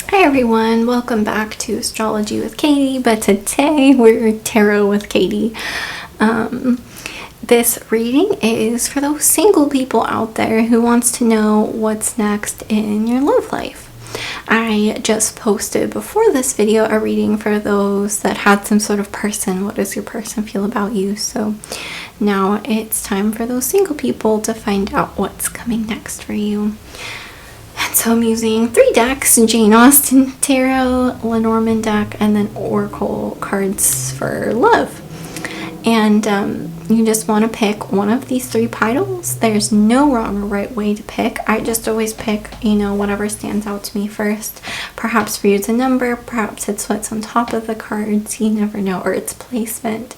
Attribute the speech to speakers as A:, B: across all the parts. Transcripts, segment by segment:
A: Hi everyone, welcome back to Astrology with Katie, but today we're Tarot with Katie. This reading is for those single people out there who wants to know what's next in your love life. I just posted before this video a reading for those that had some sort of person. What does your person feel about you? So now it's time for those single people to find out what's coming next for you. And so I'm using 3 decks, Jane Austen Tarot, Lenormand deck, and then Oracle cards for love. And you just want to pick one of these 3 piles. There's no wrong or right way to pick. I just always pick, whatever stands out to me first. Perhaps for you it's a number, perhaps it's what's on top of the cards, you never know, or its placement.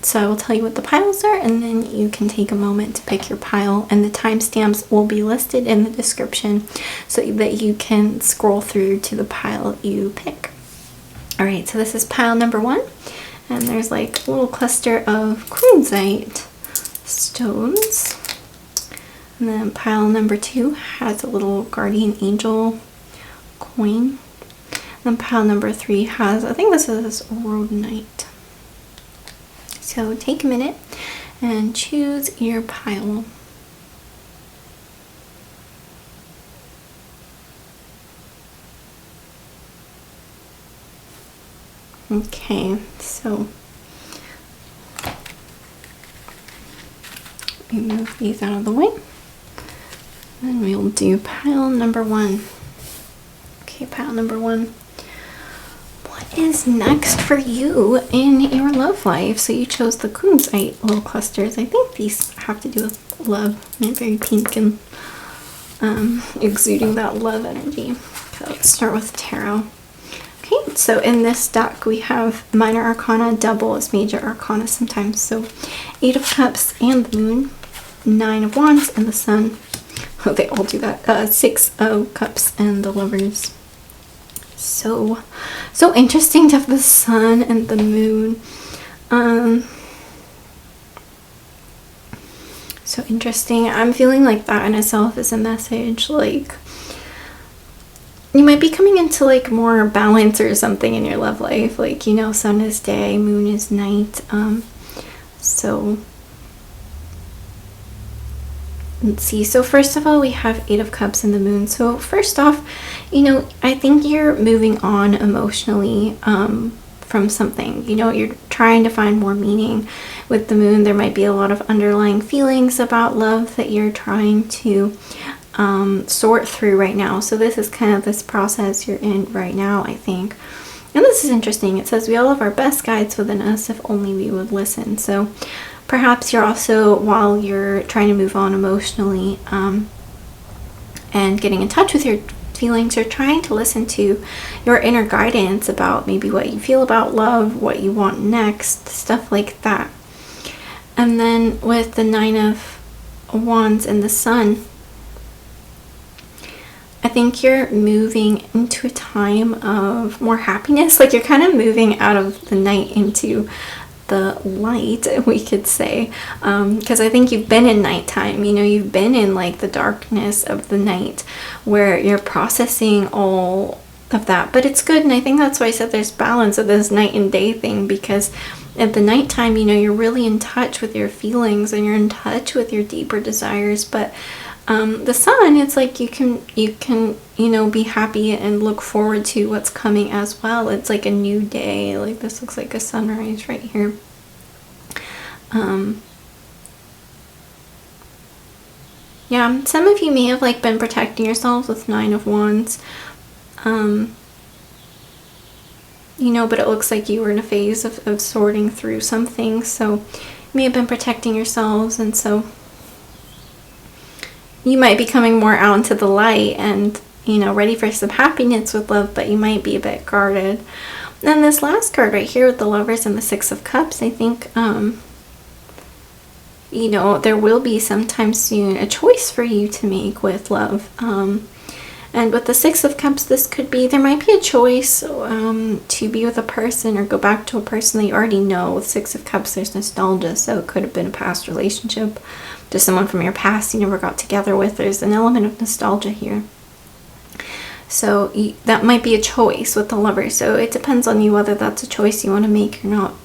A: So I will tell you what the piles are, and then you can take a moment to pick your pile, and the timestamps will be listed in the description so that you can scroll through to the pile you pick. Alright, so this is pile number 1, and there's like a little cluster of Kunzite stones. And then pile number 2 has a little guardian angel coin. And pile number 3 has, I think this is Rhodonite. So take a minute and choose your pile. Okay, so let me move these out of the way. And we'll do pile number 1. Okay, pile number 1. What is next for you in your love life? So you chose the Kunzite little clusters. I think these have to do with love. They're very pink and exuding that love energy. Okay, let's start with tarot. Okay, so in this deck we have minor arcana double as major arcana sometimes. So 8 of Cups and the Moon, 9 of Wands and the Sun. Oh, they all do that. 6 of Cups and the Lovers. So interesting to have the Sun and the Moon. So interesting. I'm feeling like that in itself is a message. Like you might be coming into like more balance or something in your love life. Like, sun is day, moon is night. So let's see. So first of all, we have 8 of Cups and the Moon. So first off, I think you're moving on emotionally from something. You're trying to find more meaning. With the Moon, there might be a lot of underlying feelings about love that you're trying to sort through right now. So this is kind of this process you're in right now, I think. And this is interesting. It says we all have our best guides within us if only we would listen. So perhaps you're also, while you're trying to move on emotionally and getting in touch with your feelings, you're trying to listen to your inner guidance about maybe what you feel about love, what you want next, stuff like that. And then with the 9 of Wands and the Sun, I think you're moving into a time of more happiness. Like you're kind of moving out of the night into the light, we could say, because I think you've been in nighttime. You've been in like the darkness of the night where you're processing all of that. But it's good, and I think that's why I said there's balance of this night and day thing, because at the nighttime, you're really in touch with your feelings and you're in touch with your deeper desires. But the Sun, it's like you can be happy and look forward to what's coming as well. It's like a new day. Like this looks like a sunrise right here. Yeah, some of you may have like been protecting yourselves with 9 of Wands. But it looks like you were in a phase of sorting through some things. So you may have been protecting yourselves, and so you might be coming more out into the light and, ready for some happiness with love, but you might be a bit guarded. And this last card right here with the Lovers and the 6 of Cups, I think, there will be sometime soon a choice for you to make with love. And with the 6 of Cups, there might be a choice to be with a person or go back to a person that you already know. With 6 of Cups, there's nostalgia, so it could have been a past relationship to someone from your past you never got together with. There's an element of nostalgia here. So that might be a choice with the Lovers. So it depends on you whether that's a choice you want to make or not.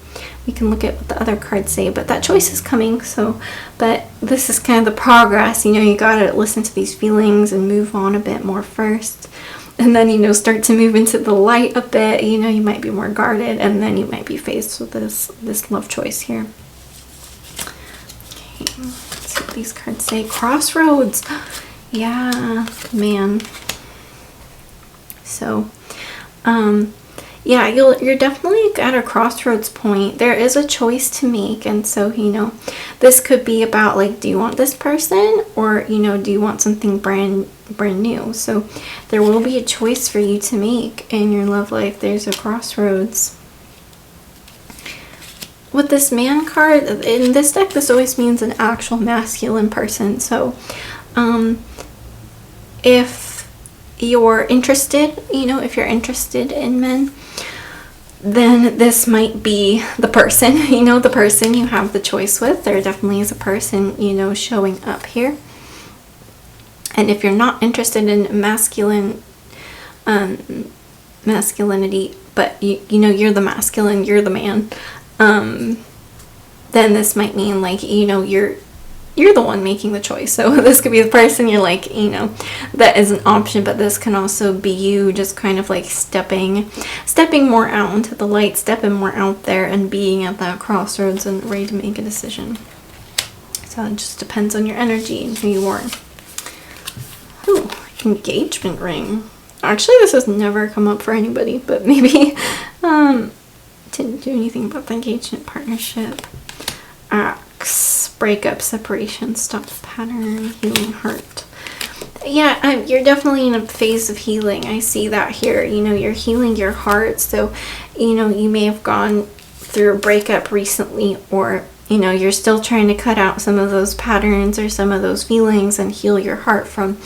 A: We can look at what the other cards say, but that choice is coming. So, but this is kind of the progress. You gotta listen to these feelings and move on a bit more first. And then, start to move into the light a bit. You might be more guarded, and then you might be faced with this love choice here. Okay, let's see what these cards say. Crossroads. Yeah, man. So, yeah, you're definitely at a crossroads point. There is a choice to make, and so, this could be about, like, do you want this person, or, do you want something brand new? So there will be a choice for you to make in your love life. There's a crossroads. With this Man card, in this deck, this always means an actual masculine person. So, if you're interested, if you're interested in men, then this might be the person, the person you have the choice with. There definitely is a person, showing up here. And if you're not interested in masculinity, but you're the masculine, you're the man, then this might mean, like, you're the one making the choice. So this could be the person you're like, that is an option, but this can also be you just kind of like stepping more out into the light, stepping more out there and being at that crossroads and ready to make a decision. So it just depends on your energy and who you are. Ooh, engagement ring. Actually, this has never come up for anybody, but maybe didn't do anything about the engagement, partnership, breakup, separation, stop the pattern, healing heart. Yeah, you're definitely in a phase of healing. I see that here. You're healing your heart. So, you may have gone through a breakup recently, or, you're still trying to cut out some of those patterns or some of those feelings and heal your heart from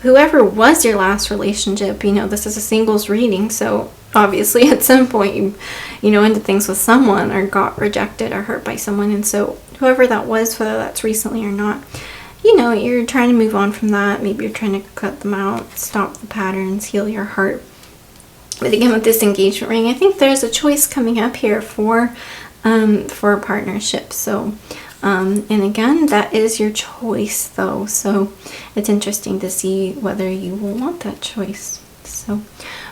A: whoever was your last relationship. This is a singles reading. So obviously at some point you into things with someone, or got rejected or hurt by someone. And so whoever that was, whether that's recently or not, you're trying to move on from that. Maybe you're trying to cut them out, stop the patterns, heal your heart. But again, with this engagement ring, I think there's a choice coming up here for a partnership. So and again, that is your choice though. So it's interesting to see whether you will want that choice. So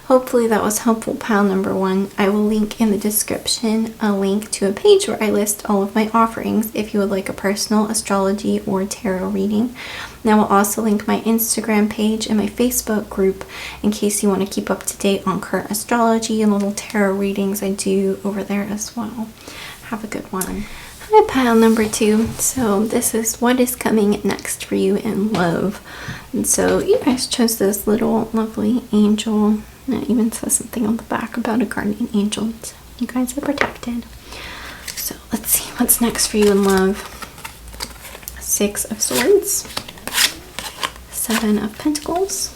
A: hopefully that was helpful, pile number one. I will link in the description a link to a page where I list all of my offerings if you would like a personal astrology or tarot reading. And I will also link my Instagram page and my Facebook group in case you want to keep up to date on current astrology and little tarot readings I do over there as well. Have a good one. Hi, pile number two. So this is what is coming next for you in love. And so you guys chose this little lovely angel. And it even says something on the back about a guardian angel. So you guys are protected. So let's see what's next for you in love. 6 of Swords. 7 of Pentacles.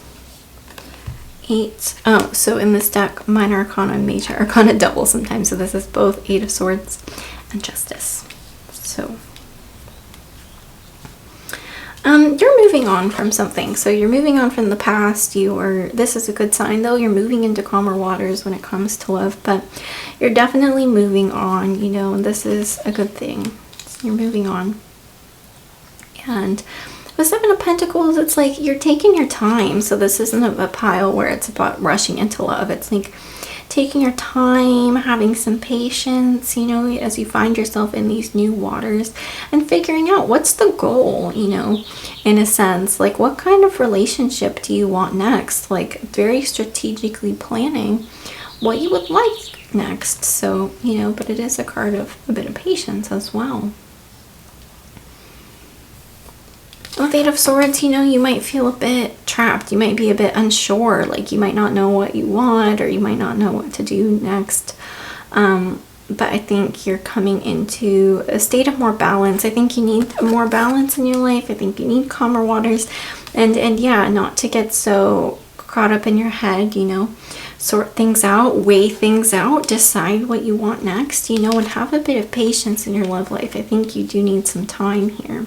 A: 8. Oh, so in this deck, minor arcana and major arcana double sometimes. So this is both 8 of Swords and Justice. So you're moving on from something. So you're moving on from the past. This is a good sign though. You're moving into calmer waters when it comes to love, but you're definitely moving on, and this is a good thing. So you're moving on. And with 7 of Pentacles, it's like you're taking your time. So this isn't a pile where it's about rushing into love. It's like taking your time, having some patience, as you find yourself in these new waters and figuring out what's the goal, in a sense, like what kind of relationship do you want next? Like very strategically planning what you would like next. So, but it is a card of a bit of patience as well. With 8 of Swords, you might feel a bit trapped. You might be a bit unsure. Like you might not know what you want, or you might not know what to do next. But I think you're coming into a state of more balance. I think you need more balance in your life. I think you need calmer waters. And yeah, not to get so caught up in your head, sort things out, weigh things out, decide what you want next, and have a bit of patience in your love life. I think you do need some time here.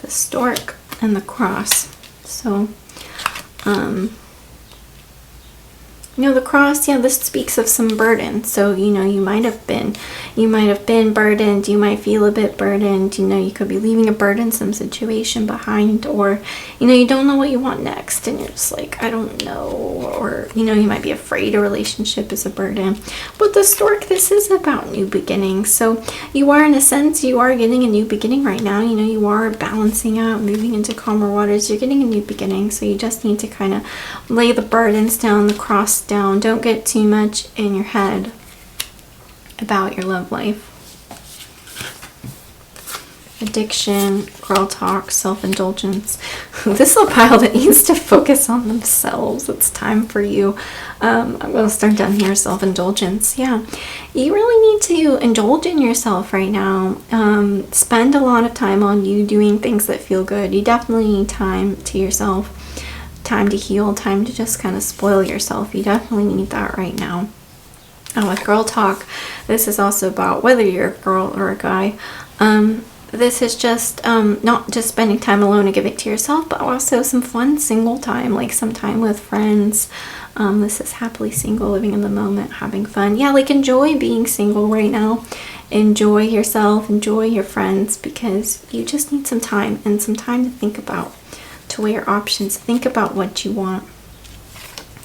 A: The Stork. and the cross. So, the cross, this speaks of some burden. So, you might have been burdened. You might feel a bit burdened. You could be leaving a burdensome situation behind, or, you don't know what you want next, and you're just like, I don't know, or, you might be afraid a relationship is a burden. But the stork, this is about new beginnings. So you are, in a sense, you are getting a new beginning right now. You are balancing out, moving into calmer waters. You're getting a new beginning. So you just need to kind of lay the burdens down, the cross down. Don't get too much in your head about your love life. Addiction, girl talk, self-indulgence. This is a pile that needs to focus on themselves. It's time for you. I'm going to start down here. Self-indulgence. Yeah. You really need to indulge in yourself right now. Spend a lot of time on you doing things that feel good. You definitely need time to yourself. Time to heal. Time to just kind of spoil yourself. You definitely need that right now. With girl talk, this is also about whether you're a girl or a guy. This is just not just spending time alone and giving it to yourself, but also some fun single time, like some time with friends. This is happily single, living in the moment, having fun. Yeah, like enjoy being single right now. Enjoy yourself, enjoy your friends, because you just need some time and some time to think about, to weigh your options, think about what you want.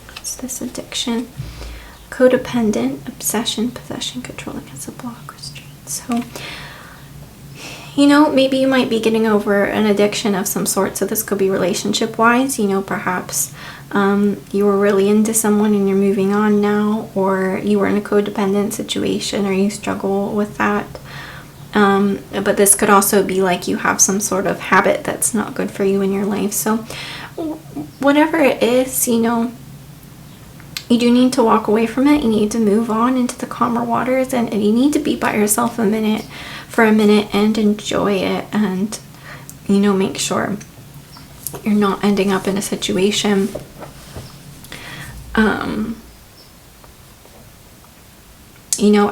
A: What's this? Addiction, codependent, obsession, possession, controlling as a block, restraint. So, maybe you might be getting over an addiction of some sort. So this could be relationship-wise. Perhaps you were really into someone and you're moving on now, or you were in a codependent situation or you struggle with that. But this could also be like you have some sort of habit that's not good for you in your life. So whatever it is, you do need to walk away from it. You need to move on into the calmer waters, and you need to be by yourself for a minute and enjoy it, and make sure you're not ending up in a situation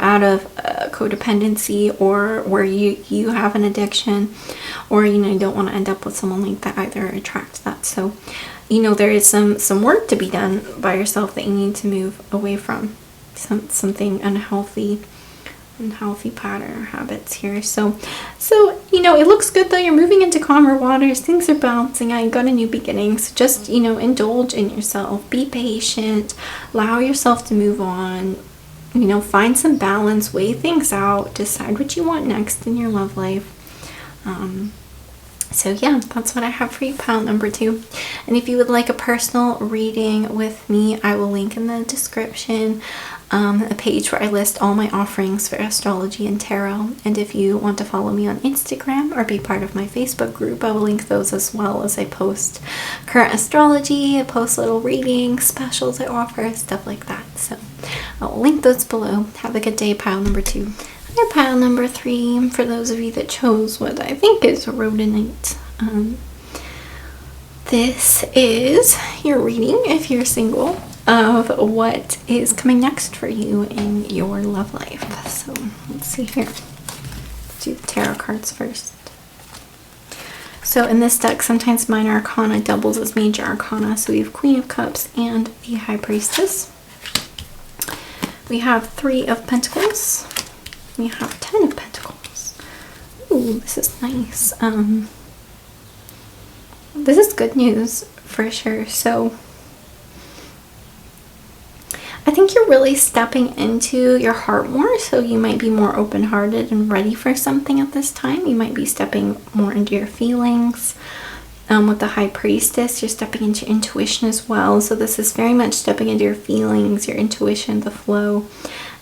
A: out of codependency, or where you have an addiction, or you don't want to end up with someone like that either, or attract that. So there is some work to be done by yourself that you need to move away from, something unhealthy pattern or habits here. So it looks good though. You're moving into calmer waters. Things are balancing out. You got a new beginning. So just indulge in yourself. Be patient. Allow yourself to move on. Find some balance. Weigh things out. Decide what you want next in your love life. So yeah, that's what I have for you, pile number 2. And if you would like a personal reading with me, I will link in the description a page where I list all my offerings for astrology and tarot. And if you want to follow me on Instagram or be part of my Facebook group, I will link those as well, as I post current astrology, I post little readings, specials I offer, stuff like that. So I'll link those below. Have a good day, pile number 2. And pile number 3, for those of you that chose what I think is Rhodonite. This is your reading, if you're single, of what is coming next for you in your love life. So let's see here. Let's do the tarot cards first. So in this deck, sometimes minor arcana doubles as major arcana. So we have Queen of Cups and the High Priestess. We have 3 of Pentacles. We have 10 of Pentacles. Ooh, this is nice. This is good news for sure. So I think you're really stepping into your heart more. So you might be more open-hearted and ready for something at this time. You might be stepping more into your feelings. With the High Priestess, you're stepping into intuition as well. So this is very much stepping into your feelings, your intuition, the flow.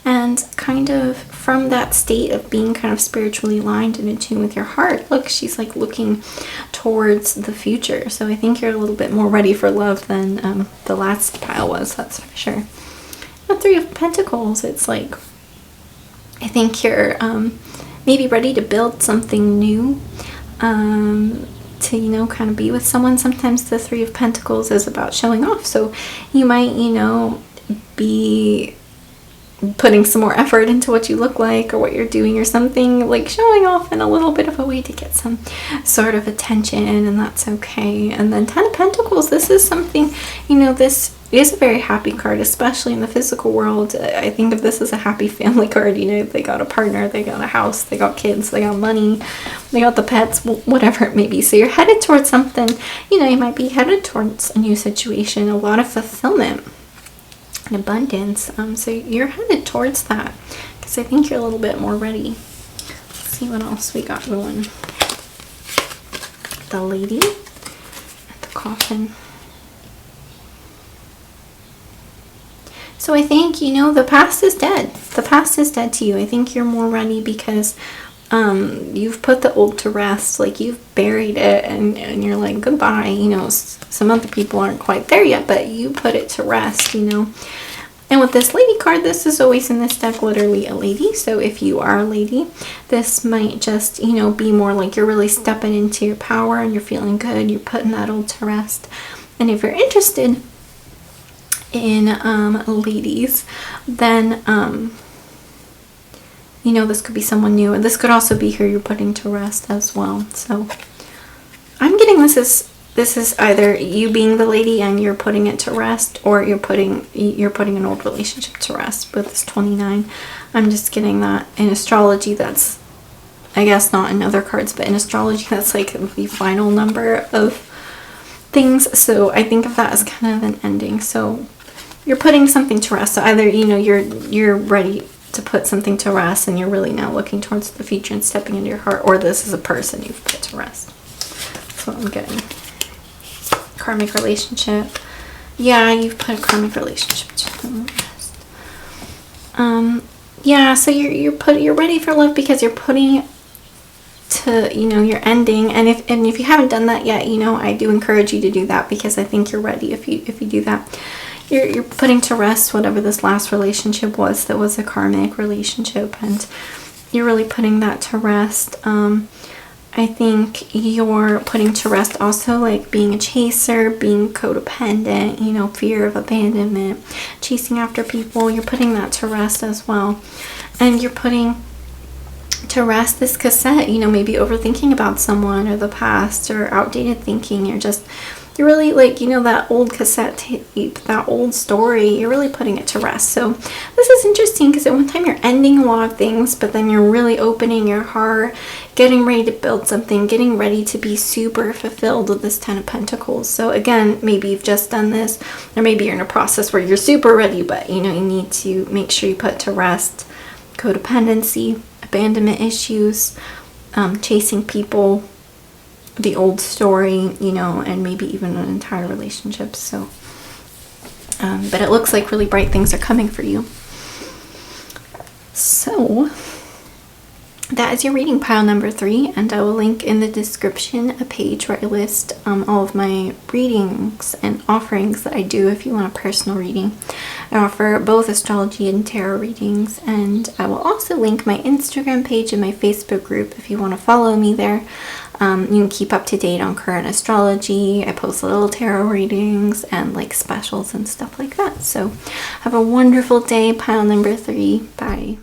A: And kind of from that state of being kind of spiritually aligned and in tune with your heart, look, she's like looking towards the future. So I think you're a little bit more ready for love than the last pile was, that's for sure. The 3 of Pentacles, it's like, I think you're maybe ready to build something new, to, kind of be with someone. Sometimes the 3 of Pentacles is about showing off. So you might, be putting some more effort into what you look like or what you're doing or something, like showing off in a little bit of a way to get some sort of attention, and that's okay. And then 10 of Pentacles, this is something, you know, this is a very happy card, especially in the physical world. I think of this as a happy family card. You know, they got a partner, they got a house, they got kids, they got money, they got the pets, whatever it may be. So you're headed towards something, you know, you might be headed towards a new situation, a lot of fulfillment, abundance. So you're headed towards that because I think you're a little bit more ready. Let's see what else we got going. The Lady and the Coffin. So I think, you know, the past is dead. The past is dead to you. I think you're more ready because you've put the old to rest. Like, you've buried it and you're like, goodbye. You know, some other people aren't quite there yet, but you put it to rest, you know. And with this Lady card, this is always in this deck literally a lady. So if you are a lady, this might just, you know, be more like you're really stepping into your power and you're feeling good. You're putting that old to rest. And if you're interested in ladies, then you know, this could be someone new, and this could also be who you're putting to rest as well. So I'm getting this is either you being the lady and you're putting it to rest, or you're putting an old relationship to rest with this 29. I'm just getting that. In astrology, that's, I guess not in other cards, but in astrology, that's like the final number of things. So I think of that as kind of an ending. So you're putting something to rest. So either, you know, you're ready to put something to rest and you're really now looking towards the future and stepping into your heart, or this is a person you've put to rest. That's what I'm getting. Karmic relationship. Yeah, you've put a karmic relationship to rest. Yeah, so you're ready for love because you're putting to, you know, you're ending. And if you haven't done that yet, you know, I do encourage you to do that because I think you're ready if you do that. You're putting to rest whatever this last relationship was that was a karmic relationship, and you're really putting that to rest. I think you're putting to rest also like being a chaser, being codependent, you know, fear of abandonment, chasing after people. You're putting that to rest as well. And you're putting to rest this cassette, you know, maybe overthinking about someone or the past or outdated thinking. You're really like, you know, that old cassette tape, that old story, you're really putting it to rest. So this is interesting because at one time you're ending a lot of things, but then you're really opening your heart, getting ready to build something, getting ready to be super fulfilled with this 10 of Pentacles. So again, maybe you've just done this, or maybe you're in a process where you're super ready, but you know, you need to make sure you put to rest codependency, abandonment issues, chasing people, the old story, you know, and maybe even an entire relationship. So but it looks like really bright things are coming for you. So that is your reading pile number 3, and I will link in the description a page where I list all of my readings and offerings that I do if you want a personal reading. I offer both astrology and tarot readings, and I will also link my Instagram page and my Facebook group if you want to follow me there. You can keep up to date on current astrology. I post little tarot readings and like specials and stuff like that. So have a wonderful day, pile number 3. Bye.